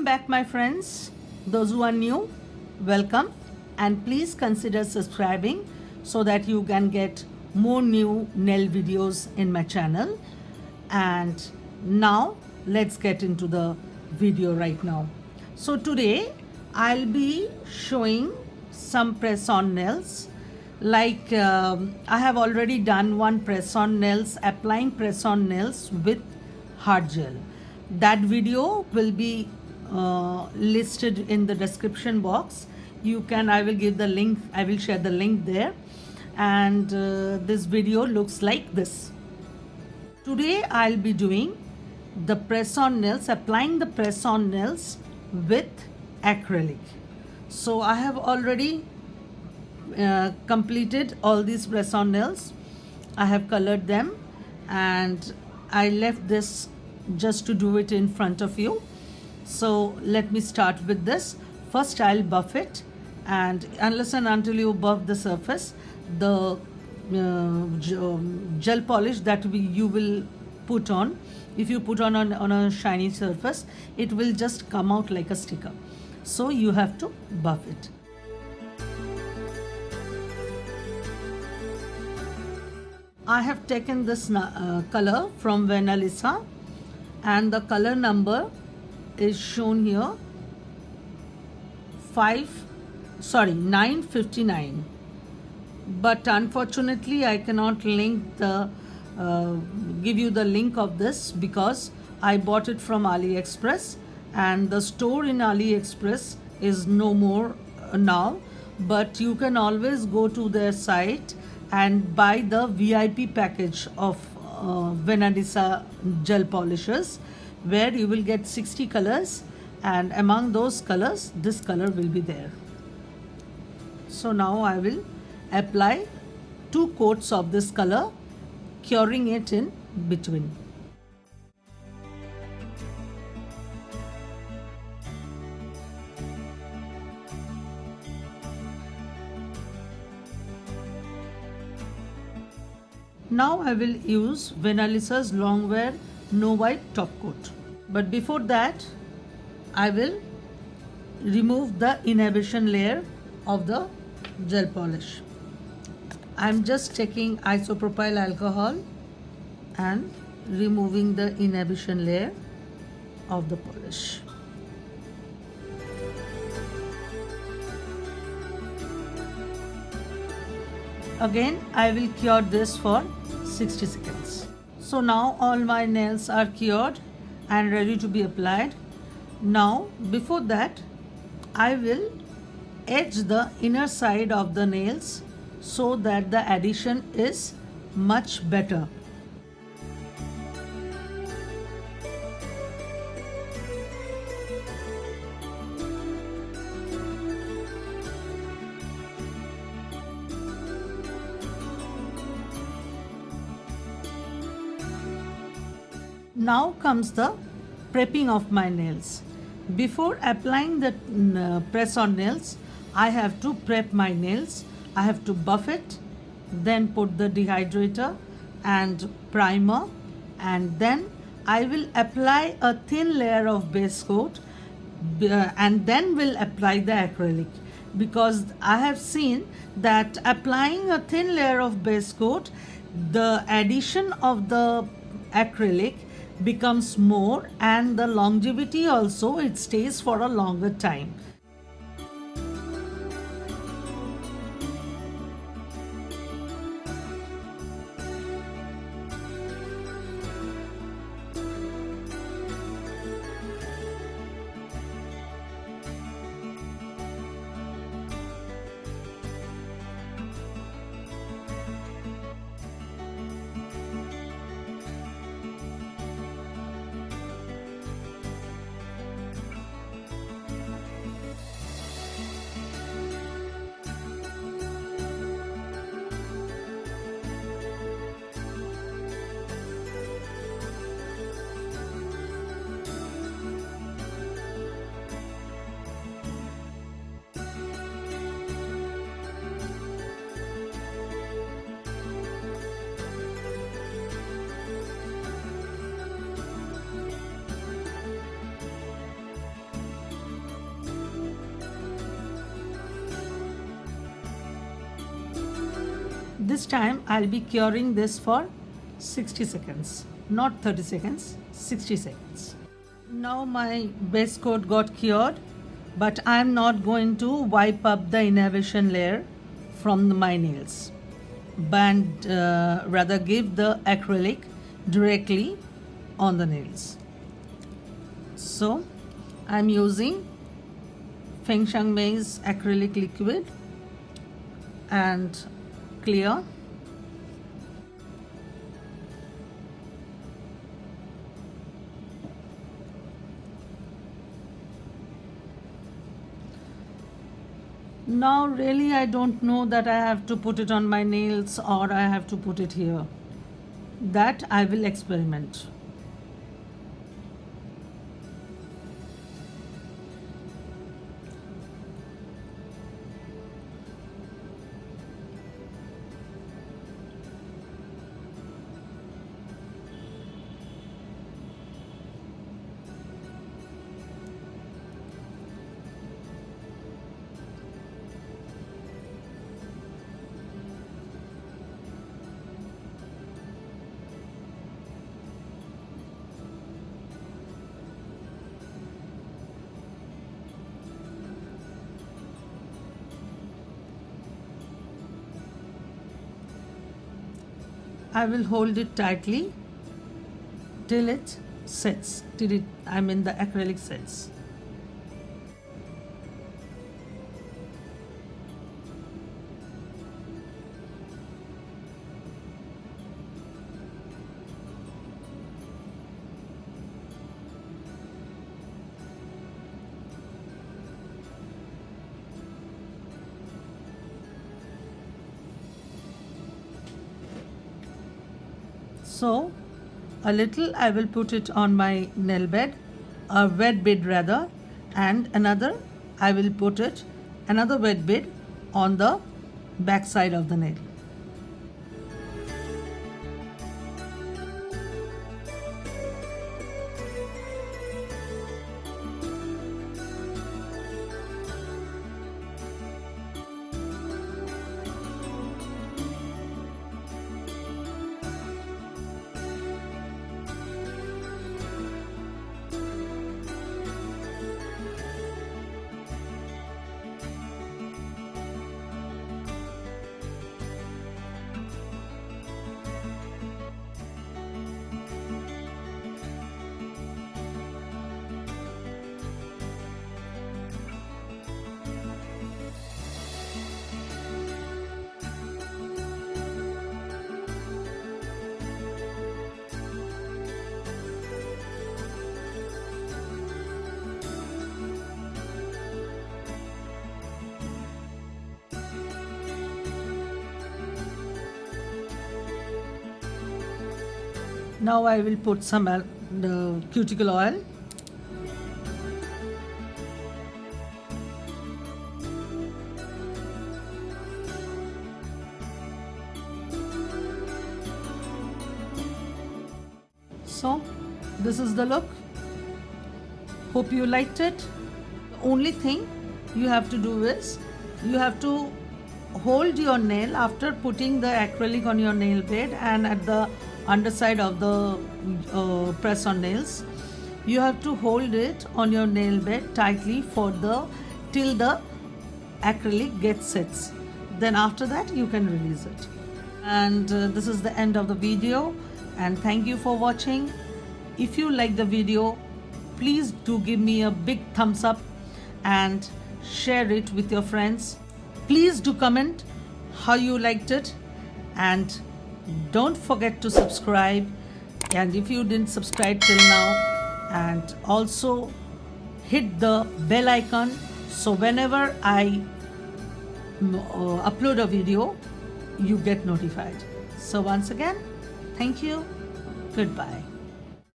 back, my friends. Those who are new, welcome, and please consider subscribing so that you can get more new nail videos in my channel. And now let's get into the video right now. So today I'll be showing some press on nails. Like I have already done one press on nails, applying press on nails with hard gel. That video will be listed in the description box. I will give the link, I will share the link there. And this video looks like this. Today I'll be doing the press on nails, applying the press on nails with acrylic. So I have already completed all these press on nails. I have colored them and I left this just to do it in front of you. So let me start with this. First I'll buff it, and unless and until you buff the surface, the gel polish that you will put on, if you put on a shiny surface, it will just come out like a sticker. So you have to buff it. I have taken this color from Venalisa, and the color number is shown here, 959. But unfortunately I cannot link the give you the link of this because I bought it from AliExpress, and the store in AliExpress is no more now. But you can always go to their site and buy the VIP package of Venalisa gel polishes, where you will get 60 colors, and among those colors this color will be there. So now I will apply 2 coats of this color, curing it in between. Now I will use Venalisa's Longwear No Wipe Top Coat. But before that, I will remove the inhibition layer of the gel polish. I am just taking isopropyl alcohol and removing the inhibition layer of the polish. Again, I will cure this for 60 seconds. So now all my nails are cured and ready to be applied. Now before that, I will edge the inner side of the nails so that the adhesion is much better. Now comes the prepping of my nails. Before applying the press on nails, I have to prep my nails. I have to buff it, then put the dehydrator and primer, and then I will apply a thin layer of base coat, and then will apply the acrylic, because I have seen that applying a thin layer of base coat, the addition of the acrylic becomes more, and the longevity also, it stays for a longer time. this time I'll be curing this for 60 seconds, not 30 seconds, 60 seconds. Now my base coat got cured, but I'm not going to wipe up the innervation layer from my nails, but rather give the acrylic directly on the nails. So I'm using Feng Shui acrylic liquid and clear. Now really I don't know that I have to put it on my nails or I have to put it here. That I will experiment. I will hold it tightly till it sets, till the acrylic sets. So a little I will put it on my nail bed, a wet bed rather, and another I will put it, another wet bed on the back side of the nail. Now I will put some cuticle oil. So this is the look. Hope you liked it. The only thing you have to do is you have to hold your nail after putting the acrylic on your nail bed and at the underside of the press on nails. You have to hold it on your nail bed tightly till the acrylic gets sets. Then after that you can release it. And this is the end of the video, and thank you for watching. If you like the video, please do give me a big thumbs up and share it with your friends. Please do comment how you liked it, and don't forget to subscribe. And if you didn't subscribe till now, and also hit the bell icon so whenever I upload a video you get notified. So once again, thank you. Goodbye.